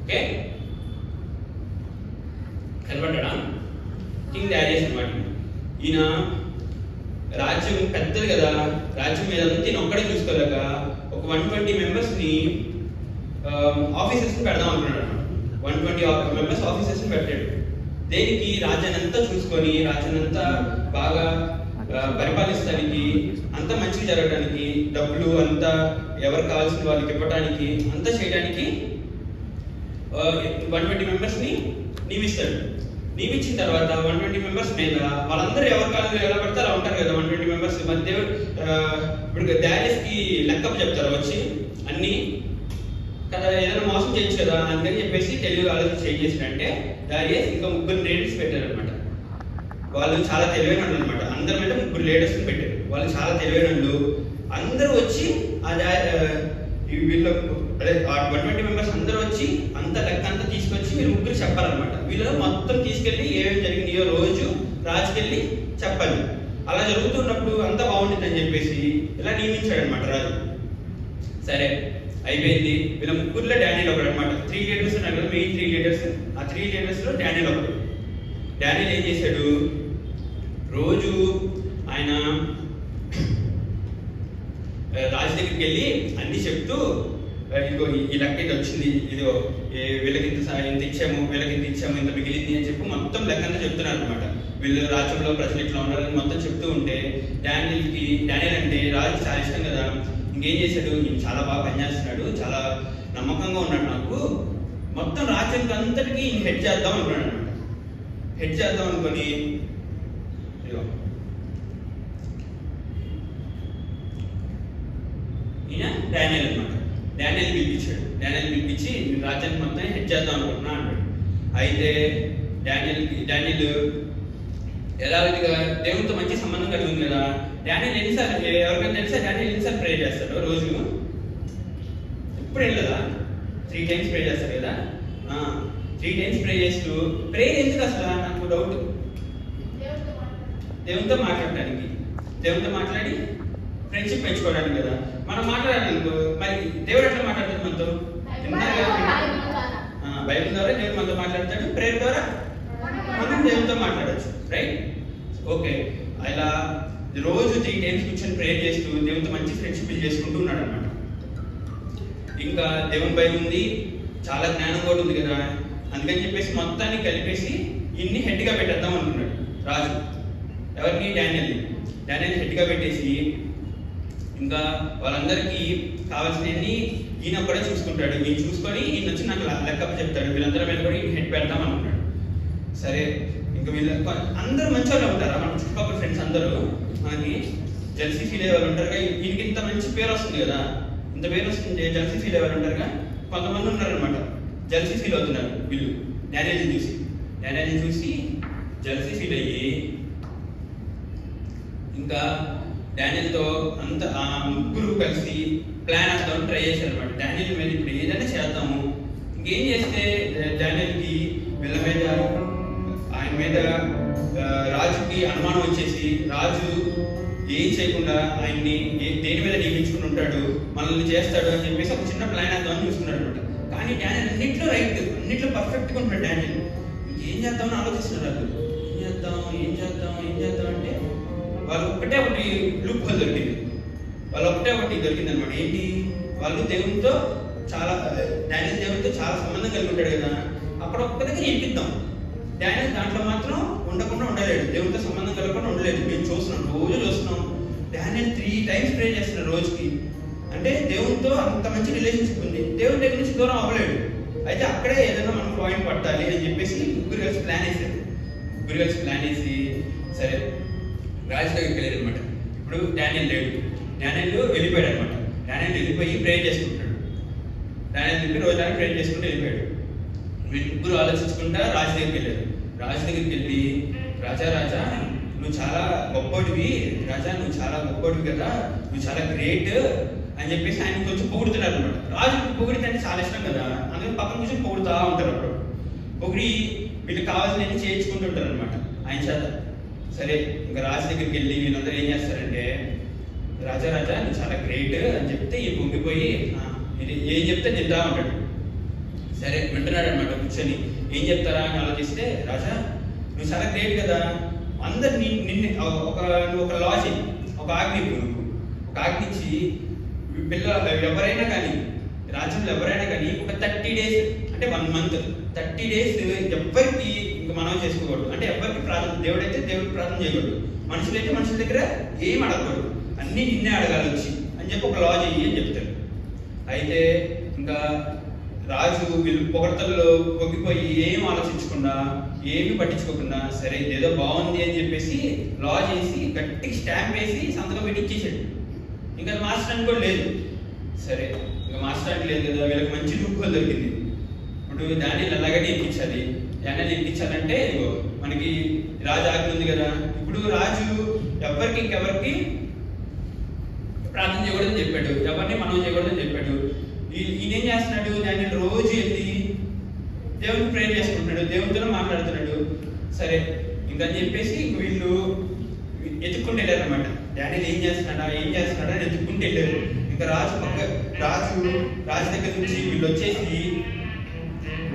Okay, కనబడ్డా king Darius అనమాట. ఈయన రాజ్యం పెద్దది కదా, రాజ్యం మీద అంతా ఈయన ఒక్కడే చూసుకోలేక ఒక 120 మెంబర్స్ని ఆఫీసర్స్ని పెడదాం అనుకున్నాడు అనమాట. 120 మెంబర్స్ ఆఫీసర్స్ని పెట్టాడు. దేనికి? రాజ్యాన్ని అంతా చూసుకొని రాజ్యాన్ని అంతా బాగా పరిపాలిస్తానికి, అంతా మంచిగా జరగడానికి, డబ్బులు అంతా ఎవరు కావాల్సిన వాళ్ళకి ఇవ్వడానికి, అంతా చేయడానికి 120 మెంబర్స్ని నియమిస్తాడు. నియమించిన తర్వాత 120 మెంబర్స్ మీద వాళ్ళందరూ ఎవరి కాలంలో ఎలా పడితే అలా ఉంటారు కదా 120 మెంబర్స్. మరి దేవుడు ఇప్పుడు డారియస్కి లెక్కప్ చెప్తారు వచ్చి అన్ని కదా, ఏదైనా మోసం చేయొచ్చు కదా అందుకని చెప్పేసి తెలివి ఆలోచన చేంజ్ చేసినంటే డారియస్ ఇంకా 3 లీడర్స్ పెట్టారనమాట. వాళ్ళు చాలా తెలివైన వాళ్ళు అనమాట. అందరి మీద 3 లీడర్స్ని పెట్టారు. వాళ్ళు చాలా తెలివైన వాళ్ళు. అందరూ వచ్చి వీళ్ళు అదే 120 మెంబర్స్ అందరూ వచ్చి అంత లెక్క అంతా తీసుకొచ్చి వీళ్ళు 3 చెప్పాలన్నమాట. వీళ్ళు మొత్తం తీసుకెళ్ళి ఏమేమి జరిగినాయో రోజు రాజుకెళ్ళి చెప్పాలి. అలా జరుగుతున్నప్పుడు అంతా బాగుంటుంది అని చెప్పేసి ఇలా నియమించాడు అనమాట రాజు. సరే అయిపోయింది. వీళ్ళ 3లో డానియల్ ఒకడు అనమాట. 3 లీడర్స్ ఉన్నారు కదా, మెయిన్ 3 లీడర్స్. ఆ 3 లీడర్స్లో డానియల్ ఒకడు. డానియల్ ఏం చేశాడు? రోజు ఆయన రాజు దగ్గరికి వెళ్ళి అన్ని చెప్తూ, ఇదిగో ఈ లెక్క ఇది వచ్చింది, ఇదిగో వీళ్ళకి ఇంత ఇచ్చాము, వీళ్ళకి ఇంత ఇచ్చాము, ఇంత మిగిలింది అని చెప్పి మొత్తం లెక్క అంతా చెప్తున్నారు అనమాట. వీళ్ళు రాజ్యంలో ప్రజలు ఇట్లా ఉండాలని మొత్తం చెప్తూ ఉంటే డానియల్ అంటే రాజు చాలా ఇష్టం కదా. ఇంకేం చేశాడు? చాలా బాగా పనిచేస్తున్నాడు, చాలా నమ్మకంగా ఉన్నాడు, నాకు మొత్తం రాజ్యానికి అంతటికీ హెడ్ చేద్దాం అనుకున్నాడు అనమాట. హెడ్ చేద్దాం అనుకొని ఈయన డానియల్ అనమాట. డానియల్ పిలిపించాడు. డానియల్ పిలిపించి రాజ్యానికి మొత్తం హెడ్ చేద్దాం అనుకుంటున్నా అన్నాడు. అయితే డానియల్ యథావిధిగా దేవునితో మంచి సంబంధం కలిగి ఉంది కదా. డానియల్ ఎన్నిసార్లు, ఎవరికైనా తెలుసా డానియల్ ఎన్నిసార్లు ప్రే చేస్తాడు రోజు? ఎప్పుడు వెళ్ళదా? 3 టైమ్స్ ప్రే చేస్తాడు కదా. 3 టైమ్స్ ప్రే చేస్తూ, ప్రే ఎందుకు అసలు నాకు డౌట్, దేవునితో మాట్లాడటానికి, దేవునితో మాట్లాడి ఫ్రెండ్షిప్ పెంచుకోవడానికి కదా. మనం మాట్లాడాలనుకో, మరి దేవుడు ఎట్లా మాట్లాడతాడు మనతో? బైబిల్ ద్వారా దేవుడు మనతో మాట్లాడతాడు, ప్రేయర్ ద్వారా మనం దేవునితో మాట్లాడచ్చు, రైట్? ఓకే, అలా రోజు 3 టైమ్స్ కూర్చొని ప్రేయర్ చేస్తూ దేవునితో మంచి ఫ్రెండ్షిప్ చేసుకుంటూ ఉన్నాడు అనమాట. ఇంకా దేవుని భయం ఉంది, చాలా జ్ఞానం కూడా ఉంది కదా. అందుకని చెప్పేసి మొత్తాన్ని కలిపేసి ఇన్ని హెడ్గా పెట్టేద్దాం అనుకున్నాడు రాజు. ఎవరిని? డానియల్ హెడ్గా పెట్టేసి ఇంకా వాళ్ళందరికీ కావాల్సినవి ఈయన కూడా చూసుకుంటాడు. ఈయన చూసుకొని ఈయన వచ్చి నాకు లెక్కప్ చెప్తాడు. వీళ్ళందరి మీద కూడా ఈయన హెడ్ పెడతాం అనుకున్నాడు. సరే, ఇంకా వీళ్ళు అందరూ మంచి వాళ్ళు ఉంటారా? మన చుట్టుపక్కల ఫ్రెండ్స్ అందరూ మనకి జెల్సీ ఫీల్ అయ్యే వాళ్ళు ఉంటారుగా. ఈయనకి ఇంత మంచి పేరు వస్తుంది కదా, ఇంత పేరు వస్తుంది, జెల్సీ ఫీల్ అయ్యే వాళ్ళు ఉంటారుగా. కొంతమంది ఉన్నారనమాట జెల్సీ ఫీల్ అవుతున్నారు. వీళ్ళు డానియల్ని చూసి జెల్సీ ఫీల్ అయ్యి ఇంకా డానియల్తో అంత 3 కలిసి ప్లాన్ వేద్దామని ట్రై చేశారు అనమాట. డానియల్ మీద ఇప్పుడు ఏదైనా చేద్దాము, ఇంకేం చేస్తే డానియల్కి వీళ్ళ మీద, ఆయన మీద రాజుకి అనుమానం వచ్చేసి రాజు ఏం చేయకుండా ఆయన్ని దేని మీద నియమించుకుని ఉంటాడు, మనల్ని చేస్తాడు అని చెప్పేసి ఒక చిన్న ప్లాన్ వేద్దామని చూసుకున్నాడు అనమాట. కానీ డానియల్ అన్నింటిలో రైట్, అన్నింటిలో పర్ఫెక్ట్గా ఉంటాడు డానియల్. ఇంకేం చేద్దామని ఆలోచిస్తున్నారు. ఏం చేద్దాం అంటే వాళ్ళు ఒకటి లూప్ హోల్ దొరికింది. దొరికింది అనమాట. ఏంటి? వాళ్ళు దేవునితో డానియల్ దేవునితో చాలా సంబంధం కలిగి ఉంటాడు కదా, అక్కడ ఒక్క దగ్గర నిలిపిద్దాం. డానియల్ దాంట్లో మాత్రం ఉండకుండా ఉండలేడు, దేవునితో సంబంధం కలగకుండా ఉండలేదు. మేము రోజు చూస్తున్నాం డానియల్ 3 టైమ్స్ ప్రే చేస్తున్నాడు రోజుకి. అంటే దేవునితో అంత మంచి రిలేషన్షిప్ ఉంది, దేవుని దగ్గర నుంచి దూరం అవ్వలేడు. అయితే అక్కడే ఏదైనా మనం పాయింట్ పట్టాలి అని చెప్పేసి 3 కలిసి ప్లాన్ వేసి సరే రాజు దగ్గరికి వెళ్ళాడు అనమాట. ఇప్పుడు డానియల్ లేడు, డానియల్ వెళ్ళిపోయాడు అనమాట. డానియల్ వెళ్ళిపోయి ప్రేయర్ చేసుకుంటాడు. రోజు ప్రేయర్ చేసుకుంటూ వెళ్ళిపోయాడు. వీళ్ళు ఆలోచించుకుంటా రాజు దగ్గరికి వెళ్ళారు. రాజు దగ్గరికి వెళ్ళి, రాజా నువ్వు చాలా గొప్పడివి రాజా, నువ్వు చాలా గొప్పడివి కదా, నువ్వు చాలా గ్రేట్ అని చెప్పేసి ఆయన కొంచెం పొగుడుతున్నారు అనమాట. రాజు పొగిడితే అంటే చాలా ఇష్టం కదా, అందుకని పక్కన కొంచెం పొగుడుతూ ఉంటారు. అప్పుడు పొగిడి వీళ్ళు కావాల్సినవి చేయించుకుంటుంటారు అనమాట ఆయన చేత. సరే, ఇంకా రాజు దగ్గరికి వెళ్ళి వీళ్ళందరూ ఏం చేస్తారంటే, రాజా నువ్వు చాలా గ్రేట్ అని చెప్తే ఈ పొంగిపోయి ఏం చెప్తే తింటా ఉంటాడు. సరే వింటున్నాడు కూర్చొని ఏం చెప్తారా అని ఆలోచిస్తే, రాజా నువ్వు చాలా గ్రేట్ కదా, అందరు నిన్ను నువ్వు ఒక లా చెయ్యి, ఒక ఆజ్ఞ నువ్వు ఒక ఆజ్ఞ ఇచ్చి ఎవరైనా కానీ రాజ్యంలో ఎవరైనా కానీ ఒక 30 days అంటే 1 month 30 days ఎవరికి ఇంకా మనం చేసుకోకూడదు. అంటే ఎవరికి ప్రార్థన, దేవుడైతే దేవుడికి ప్రార్థన చేయకూడదు, మనుషులైతే మనుషుల దగ్గర ఏం అడగకూడదు, అన్నీ నిన్నే అడగాలి వచ్చి అని చెప్పి ఒక లా చెయ్యి అని చెప్తారు. అయితే ఇంకా రాజు వీళ్ళు పొగడ్తల్లో పొగ్గిపోయి ఏం ఆలోచించకుండా ఏమి పట్టించుకోకుండా సరే ఏదో బాగుంది అని చెప్పేసి లా చేసి గట్టిగా స్టాంప్ వేసి సంతకం పెట్టి ఇచ్చేసాడు. ఇంకా మార్చడానికి కూడా లేదు. సరే ఇంకా మార్చడానికి లేదు కదా, వీళ్ళకి మంచి రూపాయలు దొరికింది. ఇప్పుడు దానిని అలాగనే ఇప్పించాలి. దాన్ని ఇప్పించాలంటే మనకి రాజు ఆజ్ఞ ఉంది కదా, ఇప్పుడు రాజు ఇంకెవరికి ప్రార్థన చేయకూడదని చెప్పాడు, ఎవరిని మనం చేయకూడదని చెప్పాడు. ఈయన ఏం చేస్తున్నాడు, దాన్ని రోజు వెళ్ళి దేవుడిని ప్రేర్ చేసుకుంటున్నాడు, దేవుడితో మాట్లాడుతున్నాడు. సరే ఇంకని చెప్పేసి వీళ్ళు ఎత్తుక్కుంటూ వెళ్ళారు అనమాట. డానియల్ ఏం చేస్తున్నాడా అని ఎత్తుక్కుంటూ వెళ్ళారు. ఇంకా రాజు దగ్గర నుంచి వీళ్ళు వచ్చేసి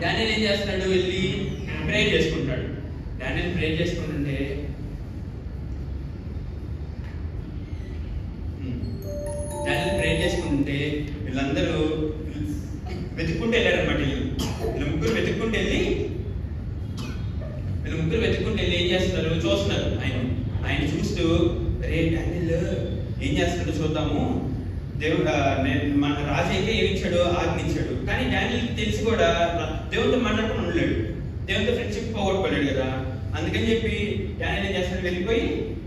డానియల్ ఏం చేస్తున్నాడు, వెళ్ళి ప్రేర్ చేసుకుంటున్నాడు. డానియల్ ప్రేర్ చేసుకుంటుంటే వీళ్ళందరూ వెతుక్కుంటూ వెళ్ళారు అనమాట. వీళ్ళ ముగ్గురు వెతుక్కుంటూ వెళ్ళి ఏం చేస్తున్నారు చూస్తున్నారు. ఆయన చూస్తూ రే డానియల్ ఏం చేస్తున్నాడు చూద్దాము, మన రాజు అయితే ఏమిచ్చాడు, ఆజ్ఞించాడు. కానీ డానియల్ తెలిసి కూడా దేవుడితో మాట్లాడుకుని ఉండలేడు, దేవుడితో ఫ్రెండ్షిప్ పోగొట్టుకోలేడు కదా. అందుకని చెప్పి డానియల్ ఏం చేస్తాడు, వెళ్ళిపోయి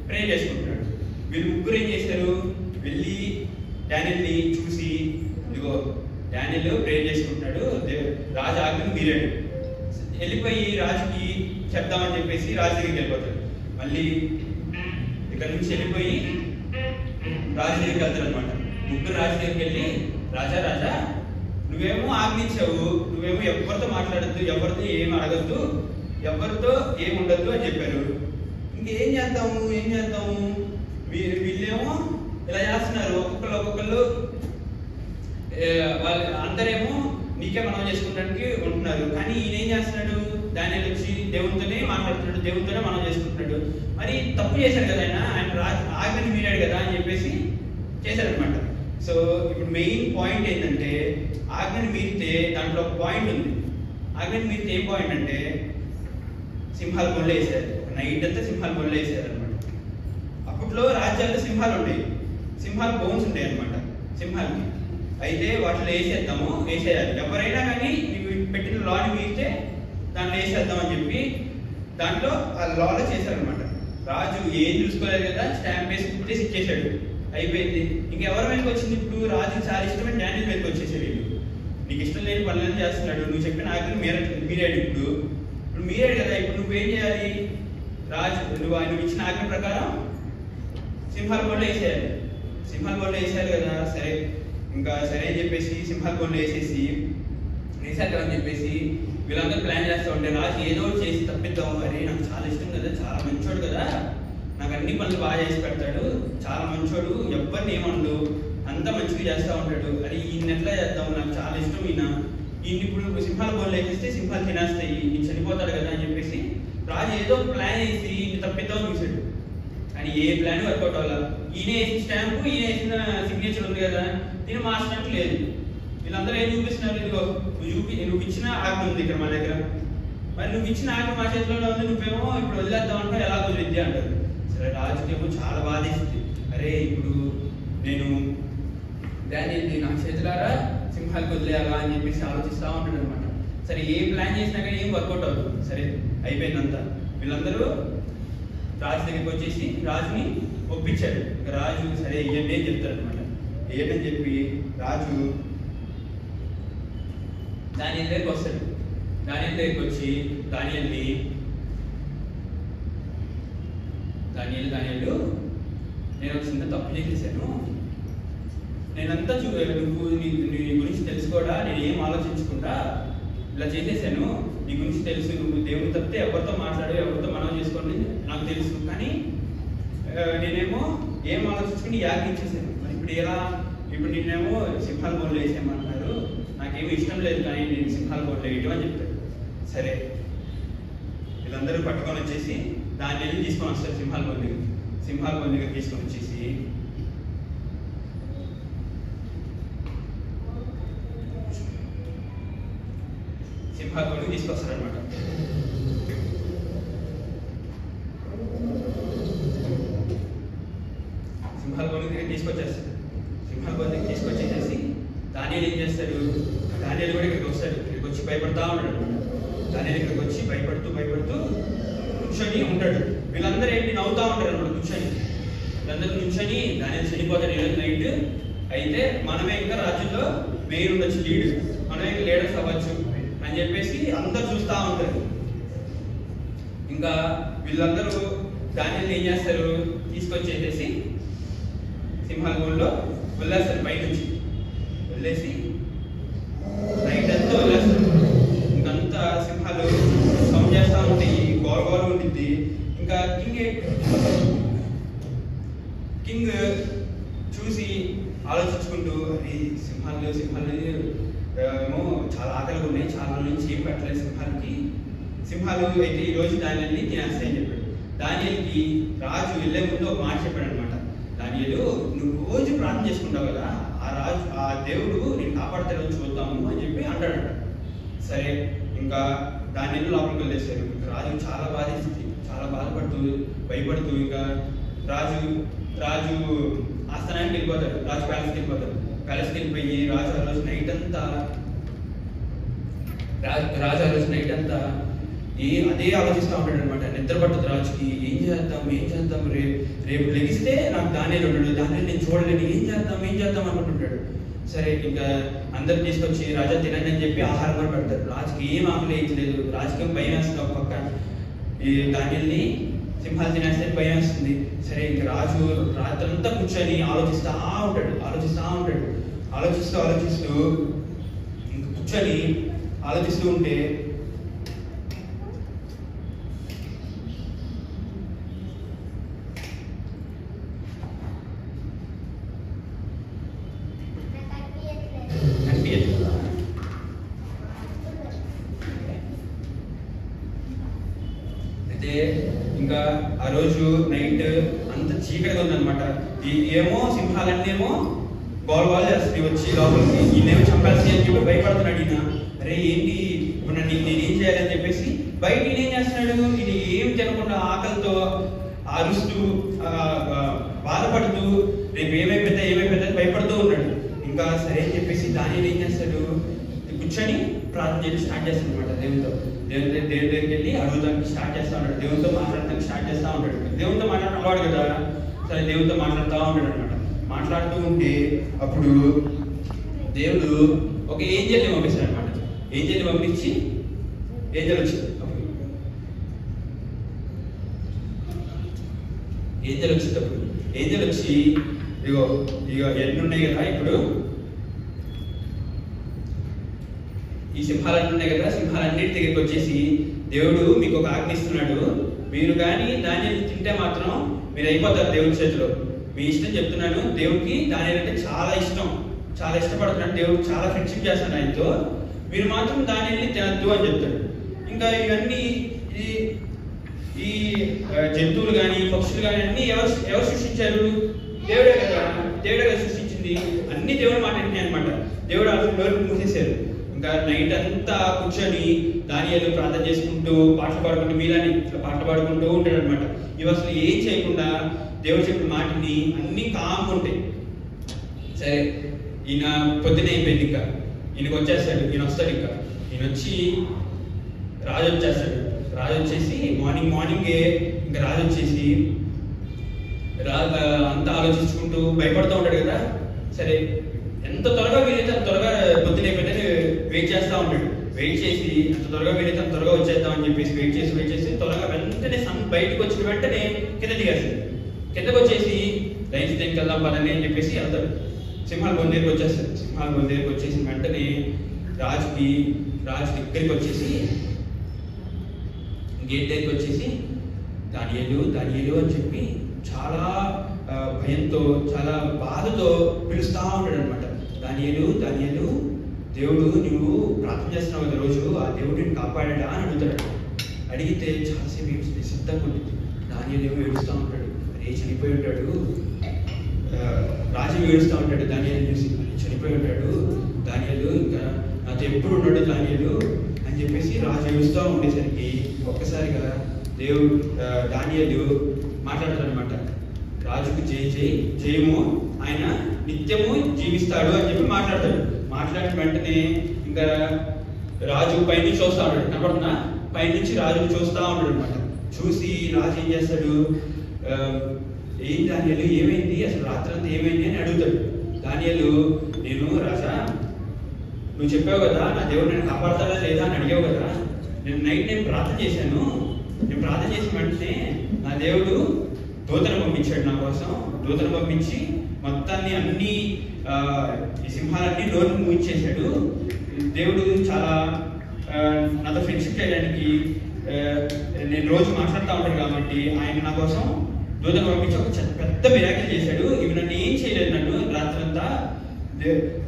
ప్రే చేసుకుంటున్నాడు. వీళ్ళు ముగ్గురు ఏం చేశారు, వెళ్ళి డానియల్ని చూసి ఇదిగో డానియల్ ప్రే చేసుకుంటున్నాడు, రాజు ఆజ్ఞను మీరాడు, వెళ్ళిపోయి రాజుకి చెప్దామని చెప్పేసి రాజు దగ్గరికి వెళ్ళిపోతాడు. మళ్ళీ ఇక్కడ నుంచి వెళ్ళిపోయి రాజు దగ్గరికి వెళ్తాడు అనమాట. ముగ్గురు రాజు దగ్గరికి వెళ్ళి రాజా నువ్వేమో ఆజ్ఞించావు, నువ్వేమో ఎవరితో మాట్లాడద్దు, ఎవరితో ఏం అడగద్దు, ఎవరితో ఏం ఉండద్దు అని చెప్పారు. ఇంకేం చేద్దాము వీళ్ళేమో ఇలా చేస్తున్నారు. ఒక్కొక్కళ్ళు వాళ్ళు అందరేమో నీకే మనం చేసుకోవడానికి ఉంటున్నారు. కానీ ఈయన ఏం చేస్తున్నాడు, దాని వచ్చి దేవునితోనే మాట్లాడుతున్నాడు, దేవునితోనే మనం చేసుకుంటున్నాడు. మరి తప్పు చేశాడు కదా ఆయన ఆజ్ఞని మీరాడు కదా అని చెప్పేసి చేశారనమాట. సో ఇప్పుడు మెయిన్ పాయింట్ ఏంటంటే, ఆజ్ఞని మీరితే దాంట్లో ఒక పాయింట్ ఉంది. ఆజ్ఞని మీరితే ఏం పాయింట్ అంటే, సింహాలు బొళ్ళు వేసారు, నైట్ అంతా సింహాలు బొళ్ళు వేసారు అనమాట. అప్పట్లో రాజ్యాల్లో సింహాలు ఉండేవి, సింహాలు బోన్స్ ఉంటాయి అనమాట సింహాలకి. అయితే వాటిలో వేసేయాలి. ఎవరైనా కానీ నీవు పెట్టిన లాని మీరితే దాంట్లో వేసేద్దాం అని చెప్పి దాంట్లో ఆ లాలో చేశారనమాట. రాజు ఏం చూసుకోలేదు కదా, స్టాంప్ వేసి కుట్టేసి ఇచ్చేసాడు, అయిపోయింది. ఇంకెవరి మీదకి వచ్చింది ఇప్పుడు, రాజుకి చాలా ఇష్టమైన డానియల్ మీదకి వచ్చేసాడు. వీళ్ళు నీకు ఇష్టం లేని పనులను చేస్తున్నాడు, నువ్వు చెప్పిన ఆజ్ఞను మీరాడు. ఇప్పుడు మీరాడు కదా, ఇప్పుడు నువ్వేం చేయాలి, నువ్వు ఆయన ఇచ్చిన ఆజ్ఞ ప్రకారం సింహాల బొళ్ళు వేసేయాలి కదా. సరే అని చెప్పేసి సింహాల బొళ్ళు వేసేసారు అని చెప్పేసి వీళ్ళందరూ ప్లాన్ చేస్తూ ఉంటే, రాజు ఏదో చేసి తప్పిద్దాం, అరే నాకు చాలా ఇష్టం కదా, చాలా మంచోడు కదా, నాకు అన్ని పనులు బాగా చేసి పెడతాడు, చాలా మంచోడు, ఎవరిని ఏమండు, అంతా మంచిగా చేస్తూ ఉంటాడు, అరే ఈయన ఎట్లా చేద్దాం, నాకు చాలా ఇష్టం ఈయన ఇప్పుడు సింహాల బొళ్ళు వేసేస్తే సింహాలు తినేస్తాయి, ఈయన చనిపోతాడు కదా అని చెప్పేసి రాజు ఏదో ప్లాన్ వేసి ఈయన తప్పిద్దాం చూసాడు. కానీ ఏ ప్లాన్ వర్కౌట్ అవ్వాలి. ఈయన వేసిన స్టాంపు, ఈయన వేసిన సిగ్నేచర్ ఉంది కదా, దీన్ని మార్చడానికి లేదు. వీళ్ళందరూ ఏం చూపిస్తున్నారు, ఇదిగో నువ్వు ఇచ్చిన ఆజ్ఞ ఉంది ఇక్కడ మా దగ్గర, మరి నువ్వు ఇచ్చిన ఆజ్ఞ మా చేతిలో ఉంది, నువ్వేమో ఇప్పుడు వదిలేద్దాం అంటే ఎలా కుదిరిద్ది అంటారు. సరే రాజుకేమో చాలా బాధేస్తుంది, అరే ఇప్పుడు నేను దాన్ని నా చేతులారా సింహాలకు వదిలేయాలా అని చెప్పేసి ఆలోచిస్తూ ఉంటాడు అనమాట. సరే ఏ ప్లాన్ చేసినా కానీ ఏం వర్కౌట్ అవుతుంది. సరే అయిపోయిందంతా, వీళ్ళందరూ రాజు దగ్గరికి వచ్చేసి రాజుని ఒప్పించాడు. ఇక రాజు సరే ఇవ్వండి అని చెప్తాడు అనమాట. ఏమని చెప్పి రాజు దానియల్ దగ్గరికి వస్తాడు. దానియల్ దగ్గరికి వచ్చి దానియల్ నేను ఒక చిన్న తప్పు చేసేసాను, నేనంతా నువ్వు నీ గురించి తెలుసుకోడా, నేను ఏం ఆలోచించకుండా ఇలా చేసేసాను, నీ గురించి తెలుసు, నువ్వు దేవుని తప్పితే ఎవరితో మాట్లాడు, ఎవరితో మనం చేసుకోండి నాకు తెలుసు, కానీ నేనేమో ఏం ఆలోచించుకుని యాజ్ఞించేసాను. మరి ఇప్పుడు నేనేమో సింహాల బోర్లు వేసేయమంటున్నారు, నాకేమో ఇష్టం లేదు, కానీ నేను సింహాల బోర్లు వేయటం అని చెప్తాడు. సరే వీళ్ళందరూ పట్టుకొని వచ్చేసి దానిని తీసుకొని వస్తారు సింహాల బోన్ దగ్గర తీసుకొని వచ్చేసి సింహాల బోన్కి తీసుకొస్తారనమాట. సింహాల బోన్ దగ్గర తీసుకొచ్చేస్తారు. సింహాల బోన్ దగ్గర తీసుకొచ్చేసేసి దానియలు ఏం చేస్తాడు, దానియలు కూడా ఇక్కడికి వస్తాడు. ఇక్కడికి వచ్చి భయపడతా ఉంటాడు అనమాట. దానియలు ఇక్కడికి వచ్చి భయపడుతూ కూర్చొని ఉంటాడు. వీళ్ళందరూ ఏంటి నవ్వుతా ఉంటారు అనమాట కూర్చొని. వీళ్ళందరూ కూర్చొని దానియలు చనిపోతాడు ఈరోజు నైట్. అయితే మనమే ఇంకా రాజ్యంలో మెయిన్ ఉండొచ్చు, మనమే ఇంకా లీడర్స్ అవ్వచ్చు అని చెప్పేసి అందరూ చూస్తూ ఉంటారు. ఇంకా వీళ్ళందరూ దానియలు ఏం చేస్తారు, తీసుకొచ్చేసేసి సింహాల బోన్లో వదిలేస్తారు. పైనుంచి వదిలేసి నైట్ అంతా వదిలేస్తారు. ఇంకంతా సింహాలు సౌండ్ చేస్తూ ఉంటాయి, గోల ఉంటుంది. ఇంకా కింగ్ చూసి ఆలోచించుకుంటూ, అది సింహాలు ఏమో చాలా ఆకలిగా ఉన్నాయి, చాలా నుంచి ఏం పెట్టలేదు సింహాలు అయితే ఈ రోజు దానిని తినేస్తాయని చెప్పాడు. దానియల్కి రాజు వెళ్ళే ముందు ఒక మాట చెప్పాడు అనమాట. దానియలు, నువ్వు రోజు ప్రార్థన చేసుకుంటావు కదా, ఆ దేవుడు నేను కాపాడుతాడని చూద్దాము అని చెప్పి అంటాడట. సరే ఇంకా దానియలు లోపలికి వెళ్ళేసారు. రాజు చాలా బాధిస్తుంది, చాలా బాధపడుతూ భయపడుతూ ఇంకా రాజు ఆస్థానానికి వెళ్ళిపోతాడు. రాజు ప్యాలెస్కి వెళ్ళిపోయి రాజు ఆ రోజు నైట్ అంతా అదే ఆలోచిస్తూ ఉంటాడు అనమాట. నిద్ర పట్టదు రాజుకి. ఏం చేద్దాం రేపు లెగిస్తే నాకు దానియలు ఉంటాడు, దానియలు నేను చూడలేను, ఏం చేద్దాం అనుకుంటుంటాడు. సరే ఇంకా అందరు తీసుకొచ్చి రాజా తినండి అని చెప్పి ఆహారం కూడా పెడతారు. రాజుకి ఏం ఆకలి వేయట్లేదు, రాజుకి భయం వేస్తుంది. ఒక పక్క ఈ దానియల్ని సింహాలు తినేస్తే భయం వేస్తుంది. సరే ఇంకా రాజు రాత్రంతా కూర్చొని ఆలోచిస్తూ ఉంటాడు. ఆలోచిస్తూ ఇంకా కూర్చొని ఆలోచిస్తూ ఉంటే అయితే ఇంకా ఆ రోజు నైట్ అంత చీకటిగా ఉందన్నమాట. ఏమో సింహాలన్నీ ఏమో గోల్ చేస్తుంది వచ్చి లోపలికి. ఈయనేమో చంపాల్సి అని చెప్పి భయపడుతున్నాడు. ఈయన అరే ఏంటి ఇప్పుడు నేనేం చేయాలని చెప్పేసి బయట ఈయన ఏం చేస్తున్నాడు, ఈయన ఏం తినకుండా ఆకలితో అరుస్తూ బాధపడుతూ రేపు ఏమైపోద్దా భయపడుతూ ఉన్నాడు. ఇంకా సరే అని చెప్పేసి దానియలు ఏం చేస్తాడు, కూర్చొని ప్రార్థన చేయడం స్టార్ట్ చేస్తాడు అనమాట. దేవుడి దగ్గరికి వెళ్ళి అడుగుదానికి స్టార్ట్ చేస్తూ ఉంటాడు. దేవుడితో మాట్లాడడానికి స్టార్ట్ చేస్తూ ఉంటాడు. దేవుడితో మాట్లాడడం అలవాడు కదా. సరే దేవుడితో మాట్లాడుతూ ఉంటాడు అనమాట. మాట్లాడుతూ ఉంటే అప్పుడు దేవుడు ఒక ఏంజల్ని పంపిస్తాడు అనమాట. ఏంజల్ని పంపించి ఏంజల్ వచ్చింది. ఏంజల్ వచ్చి ఇగో ఎన్ని ఉన్నాయి కదా, ఇప్పుడు ఈ సింహాలన్నీ ఉన్నాయి కదా, సింహాలన్నిటి దగ్గరికి వచ్చేసి దేవుడు మీకు ఒక ఆజ్ఞ ఇస్తున్నాడు. మీరు కానీ దానియలు తింటే మాత్రం మీరు అయిపోతారు దేవుడి చేతిలో. మీ ఇష్టం చెప్తున్నాను. దేవుడికి దానియలు అంటే చాలా ఇష్టపడుతున్నాడు. దేవుడు చాలా ఫ్రెండ్షిప్ చేస్తాడు ఆయనతో. మీరు మాత్రం దానియల్ని తినద్దు అని చెప్తాడు. ఇంకా ఇవన్నీ ఈ జంతువులు కానీ పక్షులు కానీ అన్ని ఎవరు సృష్టించారు? దేవుడే కదా సృష్టించింది. అన్ని దేవుడు మాట వింటున్నాయి అనమాట. దేవుడు అసలు నోరు మూసేశారు. ఇంకా నైట్ అంతా కూర్చొని దానియలు ప్రార్థన చేసుకుంటూ పాటలు పాడుకుంటూ మీలాని ఇట్లా పాటలు పాడుకుంటూ ఉంటాడు అనమాట. ఇవి అసలు ఏం చేయకుండా దేవుడు చెప్పిన మాటని అన్ని కామ్గా ఉంటాయి. సరే ఈయన పొద్దునే అయిపోయింది. ఇంకా ఈయనకి వచ్చేస్తాడు. ఈయన వచ్చి రాజు వచ్చేసి మార్నింగే ఇంకా రాజు వచ్చేసి అంతా ఆలోచించుకుంటూ భయపడుతూ ఉంటాడు కదా. సరే ఎంత త్వరగా వీలైతే అంత త్వరగా పొద్దున అయిపోయిందని వెయిట్ చేస్తూ ఉంటాడు. వెయిట్ చేసి అంత త్వరగా వీలైతే అంత త్వరగా వచ్చేద్దామని చెప్పేసి వెయిట్ చేసి త్వరగా వెంటనే బయటకు వచ్చిన వెంటనే కిందకి వచ్చేసి లైన్స్ దగ్గరికి వెళ్దాం పదని అని చెప్పేసి వెళ్తాడు. సింహాల బోన్ దగ్గరికి వచ్చేసిన వెంటనే రాజు దగ్గరికి వచ్చేసి గేట్ దగ్గరికి వచ్చేసి దానియలు అని చెప్పి చాలా భయంతో చాలా బాధతో పిలుస్తూ ఉంటాడు అనమాట. దానియలు దేవుడు నువ్వు ప్రార్థన చేస్తున్నావు కదా రోజు, ఆ దేవుడు నేను కాపాడా అని అడుగుతాడు. అడిగితే చాలాసేపు సిద్ధంగా ఉంటుంది. దానియేలు ఏమో ఏడుస్తూ ఉంటాడు, అరే చనిపోయి ఉంటాడు. రాజు ఏడుస్తూ ఉంటాడు దానియేలు చూసి, చనిపోయి ఉంటాడు దానియేలు, ఇంకా నాతో ఎప్పుడు ఉన్నాడు దానియేలు అని చెప్పేసి రాజు ఏడుస్తూ ఉండేసరికి ఒక్కసారిగా దేవుడు దానియేలు మాట్లాడతాడు అనమాట. రాజుకు జయము, ఆయన నిత్యము జీవిస్తాడు అని చెప్పి మాట్లాడతాడు. మాట్లాడిన వెంటనే ఇంకా రాజు పైనుంచి చూస్తూ ఉంటాడు, కనపడుతున్నా పైనుంచి రాజును చూస్తూ ఉంటాడు అనమాట. చూసి రాజు ఏం చేస్తాడు, ఏం దానియేలు ఏమైంది, అసలు రాత్రి అంతా ఏమైంది అని అడుగుతాడు. దానియేలు, నేను రాజా నువ్వు చెప్పావు కదా నా దేవుడు నేను కాపాడతాడా లేదా అని అడిగావు కదా, నేను ప్రార్థన చేశాను. నేను ప్రార్థన చేసిన వెంటనే నా దేవుడు దూతను పంపించాడు నా కోసం. దూతను పంపించి మొత్తాన్ని అన్ని ఈ సింహాలన్నీ నోరు మూయించేశాడు. దేవుడు చాలా నాతో ఫ్రెండ్షిప్ చేయడానికి నేను రోజు మాట్లాడుతూ ఉంటాడు కాబట్టి ఆయన నా కోసం దూతను పంపించి ఒక పెద్ద మిరాకిల్ చేశాడు. ఇవి నన్ను ఏం చేయలేదు, నన్ను రాత్రంతా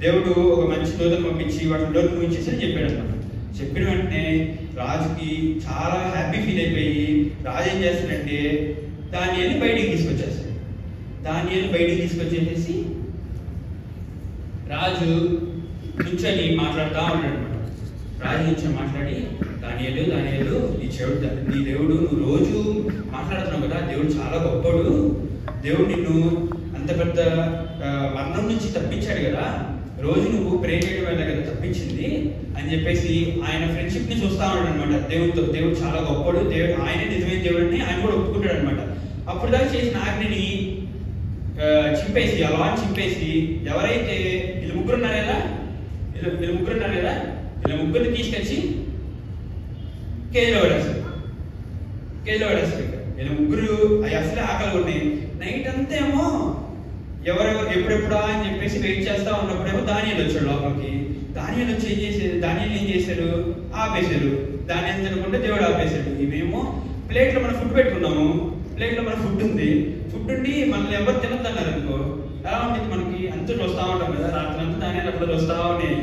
దేవుడు ఒక మంచి దూతను పంపించి వాటిని నోరు మూయించేసి చెప్పాడు అనమాట. చెప్పిన వెంటనే రాజుకి చాలా హ్యాపీ ఫీల్ అయిపోయి రాజు ఏం చేస్తాడంటే దానియేలుని బయటికి తీసుకొచ్చేస్తాడు. దానియేలుని బయటికి తీసుకొచ్చేసేసి రాజు నుంచొని మాట్లాడుతూ ఉంటాడు అనమాట. రాజు నుంచి మాట్లాడి, దానియేలు నీ దేవుడు నువ్వు రోజు మాట్లాడుతున్నావు కదా, దేవుడు చాలా గొప్పడు, దేవుడు నిన్ను అంత పెద్ద మరణం నుంచి తప్పించాడు కదా, రోజు నువ్వు ప్రే చేయడం వల్ల కదా తప్పించింది అని చెప్పేసి ఆయన ఫ్రెండ్షిప్ ని చూస్తూ ఉంటాడు అనమాట దేవుడితో. దేవుడు చాలా గొప్పడు, దేవుడు ఆయనే నిజమైన దేవుడిని ఆయన కూడా ఒప్పుకుంటాడు అనమాట. అప్పుడు దాకా చేసిన ఆజ్ఞని చింపేసి, అలా చింపేసి, ఎవరైతే వీళ్ళు ముగ్గురున్నారు కదా వీళ్ళ ముగ్గురిని తీసుకొచ్చి కేజీలో పడేస్తారు. వీళ్ళ ముగ్గురు అవి అసలే ఆకలి ఉన్నాయి. నైట్ అంతా ఏమో ఎవరెవరు ఎప్పుడెప్పుడా అని చెప్పేసి వెయిట్ చేస్తా ఉన్నప్పుడేమో దానియేలు వచ్చాడు లోపలికి. దానియేలు వచ్చి దానియేలు ఏం చేశాడు, ఆపేశాడు. దానియేలు తినకుండా దేవుడు ఆపేశాడు. ఇవేమో ప్లేట్లో మనం ఫుడ్ పెట్టుకున్నాము, ప్లేట్లో మన ఫుడ్ ఉంది, ఫుడ్ ఉండి మనల్ని ఎవరు తినద్దన్నారు అనుకో, ఎలా ఉంటుంది మనకి? అంతా చూస్తూ ఉంటాం కదా, రాత్రి అంతా దానియేలు అట్లా చూస్తూ ఉన్నాయి.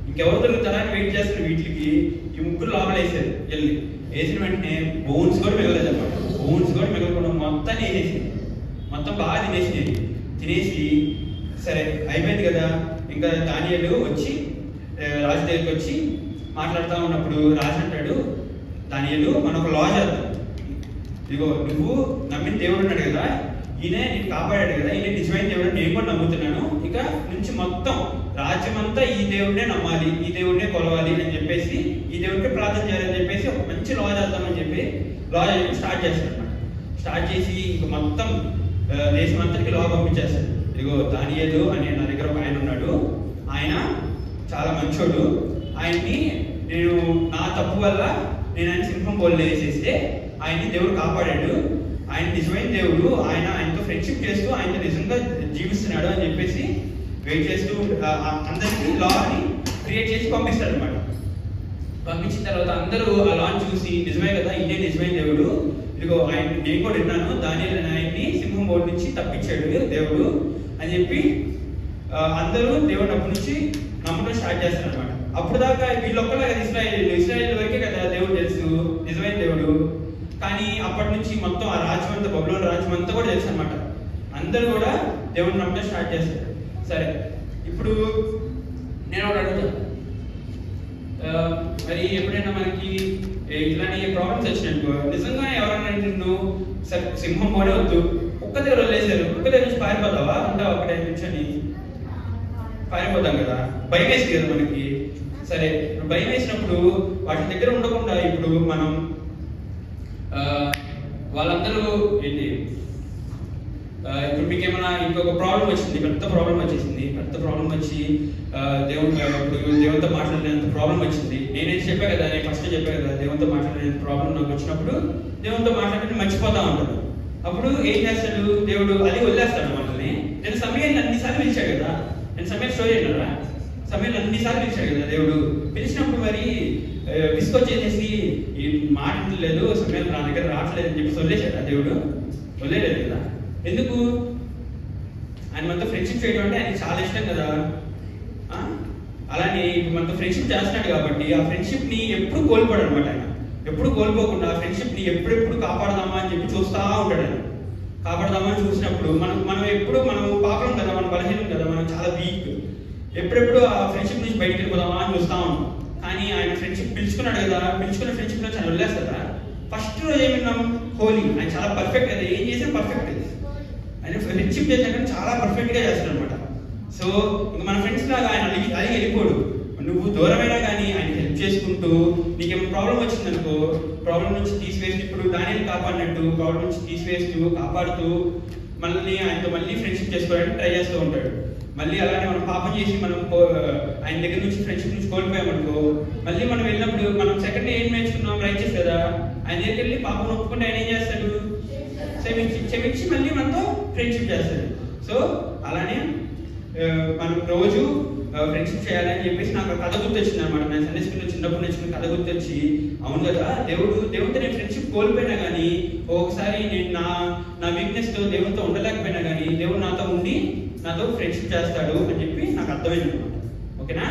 ఇంకెవరు దొరుకుతారా అని వెయిట్ చేస్తారు. వీటికి ఈ ముగ్గురు లోపల వేసారు. వేసిన వెంటనే బోన్స్ కూడా మిగలేదు అనమాట. బోన్స్ కూడా మిగలకుండా మొత్తాన్ని వేసేసి మొత్తం బాగా తినేసి సరే అయిపోయింది కదా. ఇంకా దానియేలు వచ్చి రాజు దగ్గరికి వచ్చి మాట్లాడుతూ ఉన్నప్పుడు రాజు అంటాడు, దానియేలు మనం ఒక లా చేద్దాం. ఇదిగో నువ్వు నమ్మిన దేవుడు ఉన్నాడు కదా, ఈయనే నేను కాపాడాడు కదా, ఈయన నిజమైన దేవుడు నేను కూడా నమ్ముతున్నాను. ఇక నుంచి మొత్తం రాజ్యం అంతా ఈ దేవుడినే నమ్మాలి, ఈ దేవుడినే కొలవాలి అని చెప్పేసి, ఈ దేవుడికి ప్రార్థన చేయాలని చెప్పేసి ఒక మంచి లా చేద్దామని చెప్పి లా స్టార్ట్ చేస్తాడు అనమాట. స్టార్ట్ చేసి ఇంక మొత్తం దేశం అంతటికి లా పంపించేస్తాడు. ఇదిగో దానియేలు అనే నా దగ్గర ఒక ఆయన ఉన్నాడు, ఆయన చాలా మంచోడు, ఆయన్ని నేను నా తప్పు వల్ల నేను ఆయన సింహం బోల్లో వేసేస్తే ఆయన్ని దేవుడు కాపాడాడు, ఆయన నిజమైన దేవుడు, ఆయనతో ఫ్రెండ్షిప్ చేస్తూ ఆయనతో నిజంగా జీవిస్తున్నాడు అని చెప్పేసి వెయిట్ చేస్తూ అందరికీ లాని క్రియేట్ చేసి పంపిస్తాడు అనమాట. పంపించిన తర్వాత అందరూ ఆ లాని చూసి నిజమే కదా, ఇదే నిజమైన దేవుడు, ఇదిగో ఆయన నేను కూడా విన్నాను, దానియేలు ఆయన్ని సింహం బోర్డు నుంచి తప్పించాడు దేవుడు అని చెప్పి అందరూ దేవుడు అప్పటి నుంచి నమ్మకం స్టార్ట్ చేస్తారు అనమాట. అప్పుడు దాకా వీళ్ళొక్కలే కదా ఇస్రాయేల్ వరకే కదా దేవుడు తెలుసు నిజమైన దేవుడు. కానీ అప్పటి నుంచి మొత్తం ఆ రాజ్యం అంతా, బబులోను రాజ్యం అంతా కూడా తెలుసు అనమాట. అందరూ కూడా దేవుడిని నమ్మకం స్టార్ట్ చేస్తారు. సరే, ఇప్పుడు నేను ఒకటి అడుగుతాను, మరి ఎప్పుడైనా మనకి ఇట్లాంటి ప్రాబ్లమ్స్ వచ్చినట్టు నిజంగా ఎవరైనా నిన్ను సింహం పోనే వద్దు, ఒక్క దగ్గర వదిలేసారు, ఒక్క దగ్గర నుంచి పారిపోతావా? ఉంటావు అక్కడే నుంచొని పారిపోతాం కదా, భయం వేసి కదా మనకి. సరే, భయం వేసినప్పుడు వాటి దగ్గర ఉండకుండా ఇప్పుడు మనం వాళ్ళందరూ ఏంటి, ఇప్పుడు మీకు ఏమైనా ఇంకొక ప్రాబ్లం వచ్చింది, పెద్ద ప్రాబ్లం వచ్చి దేవుడితో మాట్లాడలేనంత ప్రాబ్లం వచ్చింది. నేనేది చెప్పా కదా, నేను ఫస్ట్ చెప్పా కదా, దేవుడితో మాట్లాడలేనంత ప్రాబ్లం నాకు వచ్చినప్పుడు దేవుడితో మాట్లాడి మర్చిపోతా ఉంటాడు. అప్పుడు ఏం చేస్తాడు దేవుడు? అది వదిలేస్తాడు మనల్ని. నేను సమయాన్ని అన్నిసార్లు పిలిచాడు కదా, నేను సమయం స్టోరీ అయినారా, సమయాన్ని అన్నిసార్లు పిలిచాడు కదా దేవుడు. పిలిచినప్పుడు మరి విసుకొచ్చేసేసి ఈ మాట లేదు, సమయం నా దగ్గర రావట్లేదు అని చెప్పి వదిలేశాడు దేవుడు? వదిలేదు కదా. ఎందుకు? ఆయన మనతో ఫ్రెండ్షిప్ చేయడం అంటే ఆయనకి చాలా ఇష్టం కదా. అలానే ఇప్పుడు మనతో ఫ్రెండ్షిప్ చేస్తున్నాడు కాబట్టి ఆ ఫ్రెండ్షిప్ ని ఎప్పుడు కోల్పోడు అనమాట. ఆయన ఎప్పుడు కోల్పోకుండా ఆ ఫ్రెండ్షిప్ ని ఎప్పుడెప్పుడు కాపాడదామా అని చెప్పి చూస్తా ఉంటాడు. ఆయన కాపాడదామా అని చూసినప్పుడు మనం ఎప్పుడు మనం పాపం కదా, మనం బలహీనం కదా, మనం చాలా వీక్, ఎప్పుడెప్పుడు ఆ ఫ్రెండ్షిప్ నుంచి బయటకు వెళ్ళిపోదామా అని చూస్తా ఉంటాం. కానీ ఆయన ఫ్రెండ్షిప్ పిలుచుకున్నాడు కదా, పిలుచుకున్న ఫ్రెండ్షిప్ లో చాలా వదిలేస్తారా. ఫస్ట్ రోజు ఏమిన్నాం, హోలీ, ఆయన చాలా పర్ఫెక్ట్ కదా, ఏం చేసినా పర్ఫెక్ట్. ఆయన ఫ్రెండ్షిప్ చేసినా చాలా పర్ఫెక్ట్ గా చేస్తాడు అనమాట. సో ఇంకా మన ఫ్రెండ్స్ లాగా ఆయన అడిగి వెళ్ళిపోడు. నువ్వు దూరమైనా కానీ ఆయన హెల్ప్ చేసుకుంటూ, నీకేమైనా ప్రాబ్లం వచ్చిందనుకో ప్రాబ్లం నుంచి తీసివేసి, ఇప్పుడు దానిని కాపాడినట్టు ప్రాబ్లం నుంచి తీసివేస్తూ కాపాడుతూ మనల్ని ఆయనతో మళ్ళీ ఫ్రెండ్షిప్ చేసుకోవడానికి ట్రై చేస్తూ ఉంటాడు. మళ్ళీ అలానే మనం పాపం చేసి మనం ఆయన దగ్గర నుంచి ఫ్రెండ్షిప్ నుంచి కోల్పోయామనుకో, మళ్ళీ మనం వెళ్ళినప్పుడు మనం సెకండ్ ఏం నేర్చుకున్నాం, రైచెస్ కదా, ఆయన దగ్గరికి వెళ్ళి పాపం ఒప్పుకుంటే ఆయన ఏం చేస్తాడు, క్షమించి మళ్ళీ మనతో ఫ్రెండ్షిప్ చేస్తాడు. సో అలానే మనం రోజు ఫ్రెండ్షిప్ చేయాలని చెప్పేసి నాకు కథ గుర్తొచ్చింది అనమాట. నేను సండే స్కూల్లో చిన్నప్పుడు నేర్చుకున్న కథ గుర్తొచ్చి, అవును కదా, దేవుడితో నేను ఫ్రెండ్షిప్ కోల్పోయినా కానీ ఒకసారి నేను నా వీక్నెస్ తో దేవుడితో ఉండలేకపోయినా కానీ దేవుడు నాతో ఉండి నాతో ఫ్రెండ్షిప్ చేస్తాడు అని చెప్పి నాకు అర్థమైంది అనమాట. ఓకేనా?